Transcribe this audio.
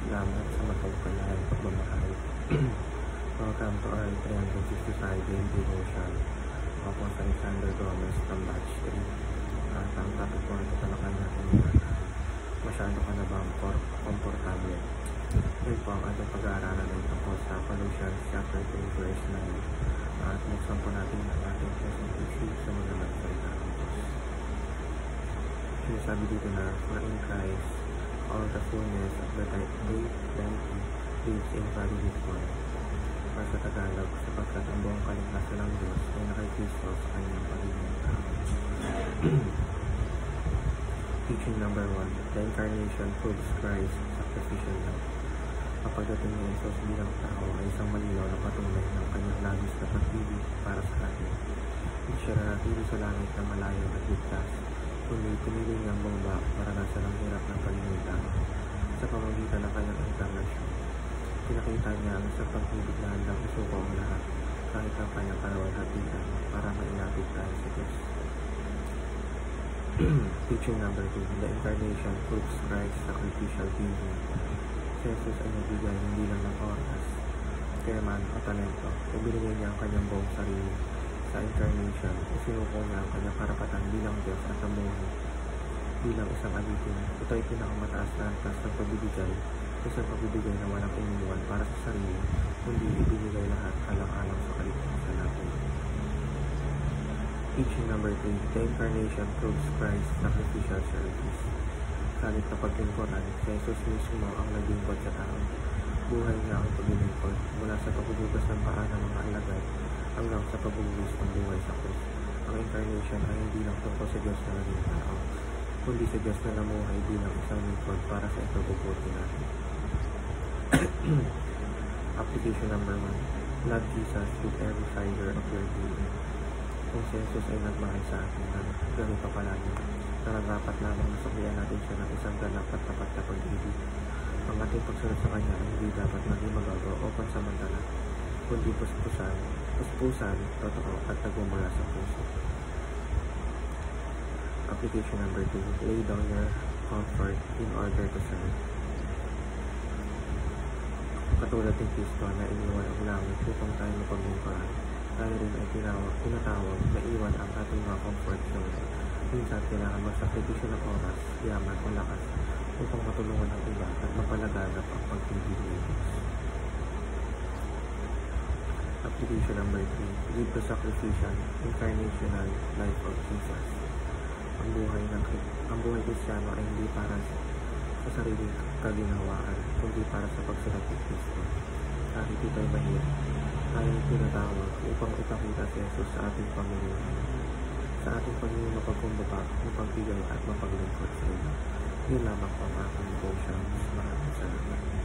salamat sa matungkalan at pagmamahal. Welcome to our 365 Day Devotion. Ako po sa Alexander Gomez from Batch 3. At ang topic po ito talaga natin na masyado ka na bang komportable? Ngayon po ang ating pag-aaralan ay tungkol sa Colossians chapter 2 verse 9. At buksan po natin ang ating presentation sa mga nagsalita ng Diyos. Sinasabi dito na, for in Christ, all the fullness of the deity lives in bodily form. Para sa Tagalog, sapagkat ang buong kaligtasan ng Diyos ay nakikristo sa kanyang pagiging tao. Teaching number 1, the incarnation proves Christ's sacrificial love. Ang pagdating ni Jesus bilang tao ay isang malinaw na patunay ng kanyang labis na pag-ibig para sa atin. Hindi siya nanatili sa langit na malayo at ligtas, kundi pinili niyang bumaba para nasa ng hirap ng pagiging tao. Sa pamamagitan ng kanyang incarnation, pinakita niya ang isang pag-ibig na handang isuko ang lahat, kahit ang kanyang kalawalhatian para mailapit tayo sa Diyos. Teaching number 2, the incarnation proves Christ's sacrificial giving. Si Jesus ay nagbigay hindi lang ng oras, kayaman o talento, ay binigay niya ang kanyang buong sarili. Sa incarnation, isinuko niya ang kanyang karapatan bilang Diyos at namuhay bilang isang alipin. Ito ay pinakamataas na antas ng pagbibigay, isang pagbibigay na walang iniwan para sa sarili, kundi ibinigay lahat alang-alang sa kaligtasan natin. Teaching number 3, the incarnation proves Christ's sacrificial service. Salit na paglingkuran, si Jesus mismo ang naglingkod sa tao. Buhay niya ang paglingkod mula sa pagbubugas ng paa ng mga alagad hanggang sa pagbubugas ng buhay sa krus. Ang incarnation ay hindi lang tungkol sa Diyos na naging tao, kundi sa Diyos na namuhay bilang isang lingkod para sa ikabubuti natin. Application number 1, love Jesus with every fiber of your being. Kung si Jesus ay nagmahal sa atin na ganito palagi, nararapat lamang nasaklian natin siya ng isang ganap at tapat na pag-ibig. Ang ating pagsunod sa Kanya ay hindi dapat maging magawa o pansamantala, kundi puspusan, totoo at nagmumula sa puso. Application number 2, lay down your comfort in order to serve. Katulad ng Kristo na iniwan ang langit upang tayo mapaglingkuran, tayo rin ay tinatawag na iwan ang ating mga comfort zone. Minsan kailangan magsakripisyo ng oras, yaman o lakas upang matulungan ang iba at mapalaganap ang pagpili ng Diyos. Application number 3, live the sacrificial, incarnational life of Jesus. Ang buhay Kristiyano ay hindi para sa sariling kaginhawaan, kundi para sa pagsunod ni Kristo. Kahit ito ay mahirap, tayo ay tinatawag upang ipakita si Jesus sa ating pamumuhay, sa ating pagiging mapagkumbaba, mapagbigay at mapaglingkod sa iba. Yun lamang po ang aking devotion. Maraming salamat.